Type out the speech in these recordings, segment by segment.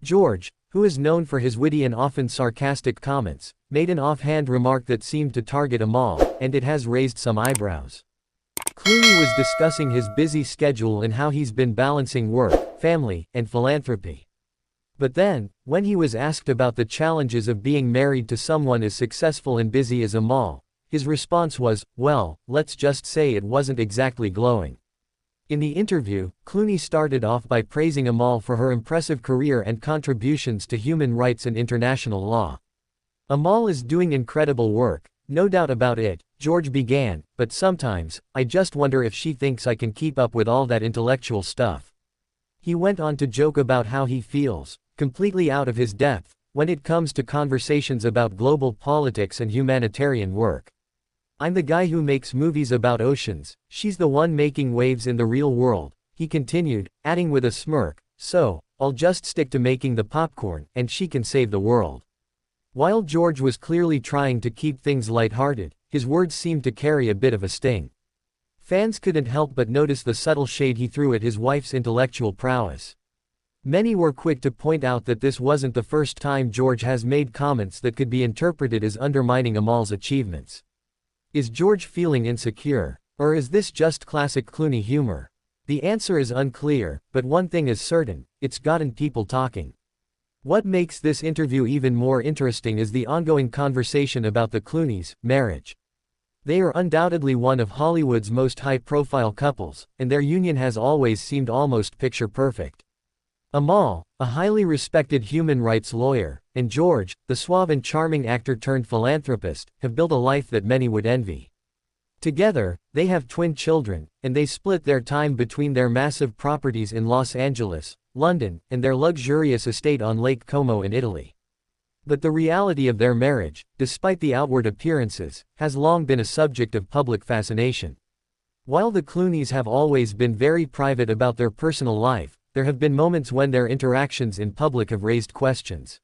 George, who is known for his witty and often sarcastic comments, made an offhand remark that seemed to target Amal, and it has raised some eyebrows. Clooney was discussing his busy schedule and how he's been balancing work, family, and philanthropy. But then, when he was asked about the challenges of being married to someone as successful and busy as Amal, his response was, well, let's just say it wasn't exactly glowing. In the interview, Clooney started off by praising Amal for her impressive career and contributions to human rights and international law. Amal is doing incredible work, no doubt about it, George began, but sometimes, I just wonder if she thinks I can keep up with all that intellectual stuff. He went on to joke about how he feels, completely out of his depth, when it comes to conversations about global politics and humanitarian work. I'm the guy who makes movies about oceans, she's the one making waves in the real world, he continued, adding with a smirk, so, I'll just stick to making the popcorn, and she can save the world. While George was clearly trying to keep things lighthearted, his words seemed to carry a bit of a sting. Fans couldn't help but notice the subtle shade he threw at his wife's intellectual prowess. Many were quick to point out that this wasn't the first time George has made comments that could be interpreted as undermining Amal's achievements. Is George feeling insecure, or is this just classic Clooney humor? The answer is unclear, but one thing is certain, it's gotten people talking. What makes this interview even more interesting is the ongoing conversation about the Clooneys' marriage. They are undoubtedly one of Hollywood's most high-profile couples, and their union has always seemed almost picture-perfect. Amal, a highly respected human rights lawyer, and George, the suave and charming actor-turned-philanthropist, have built a life that many would envy. Together, they have twin children, and they split their time between their massive properties in Los Angeles, London, and their luxurious estate on Lake Como in Italy. But the reality of their marriage, despite the outward appearances, has long been a subject of public fascination. While the Clooneys have always been very private about their personal life, there have been moments when their interactions in public have raised questions.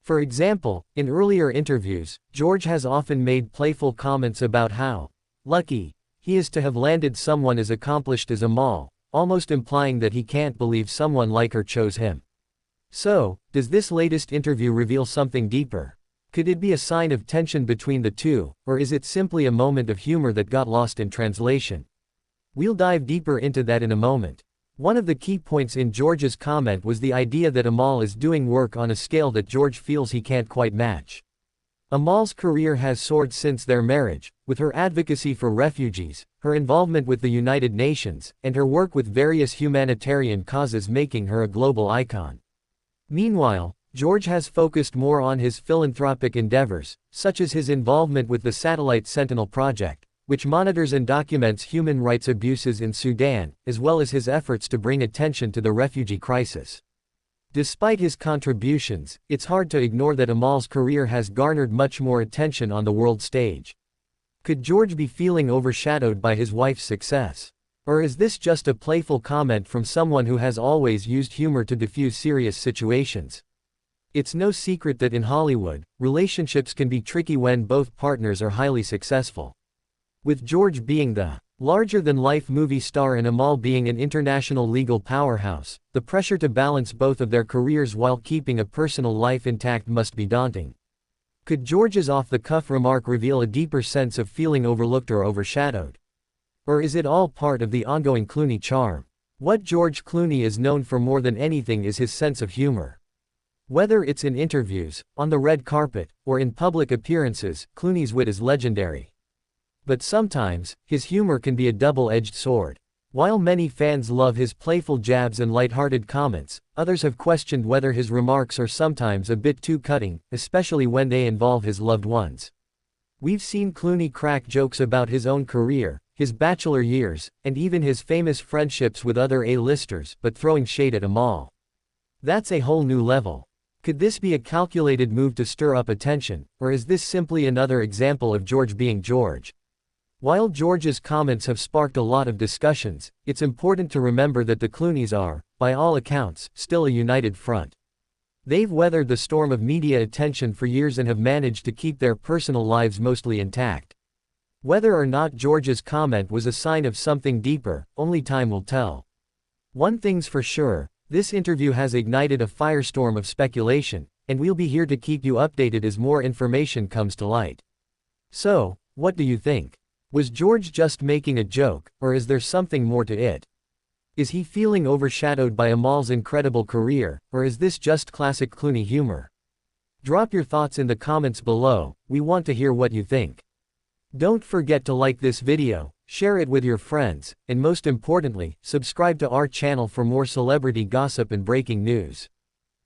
For example, in earlier interviews, George has often made playful comments about how lucky he is to have landed someone as accomplished as Amal, almost implying that he can't believe someone like her chose him. So, does this latest interview reveal something deeper? Could it be a sign of tension between the two, or is it simply a moment of humor that got lost in translation? We'll dive deeper into that in a moment. One of the key points in George's comment was the idea that Amal is doing work on a scale that George feels he can't quite match. Amal's career has soared since their marriage, with her advocacy for refugees, her involvement with the United Nations, and her work with various humanitarian causes making her a global icon. Meanwhile, George has focused more on his philanthropic endeavors, such as his involvement with the Satellite Sentinel project, which monitors and documents human rights abuses in Sudan, as well as his efforts to bring attention to the refugee crisis. Despite his contributions, it's hard to ignore that Amal's career has garnered much more attention on the world stage. Could George be feeling overshadowed by his wife's success? Or is this just a playful comment from someone who has always used humor to diffuse serious situations? It's no secret that in Hollywood, relationships can be tricky when both partners are highly successful. With George being the larger-than-life movie star and Amal being an international legal powerhouse, the pressure to balance both of their careers while keeping a personal life intact must be daunting. Could George's off-the-cuff remark reveal a deeper sense of feeling overlooked or overshadowed? Or is it all part of the ongoing Clooney charm? What George Clooney is known for more than anything is his sense of humor. Whether it's in interviews, on the red carpet, or in public appearances, Clooney's wit is legendary. But sometimes, his humor can be a double-edged sword. While many fans love his playful jabs and lighthearted comments, others have questioned whether his remarks are sometimes a bit too cutting, especially when they involve his loved ones. We've seen Clooney crack jokes about his own career, his bachelor years, and even his famous friendships with other A-listers, but throwing shade at Amal. That's a whole new level. Could this be a calculated move to stir up attention, or is this simply another example of George being George? While George's comments have sparked a lot of discussions, it's important to remember that the Clooneys are, by all accounts, still a united front. They've weathered the storm of media attention for years and have managed to keep their personal lives mostly intact. Whether or not George's comment was a sign of something deeper, only time will tell. One thing's for sure, This interview has ignited a firestorm of speculation, and we'll be here to keep you updated as more information comes to light. So, what do you think? Was George just making a joke, or is there something more to it? Is he feeling overshadowed by Amal's incredible career, or is this just classic Clooney humor? Drop your thoughts in the comments below, we want to hear what you think. Don't forget to like this video, share it with your friends, and most importantly, subscribe to our channel for more celebrity gossip and breaking news.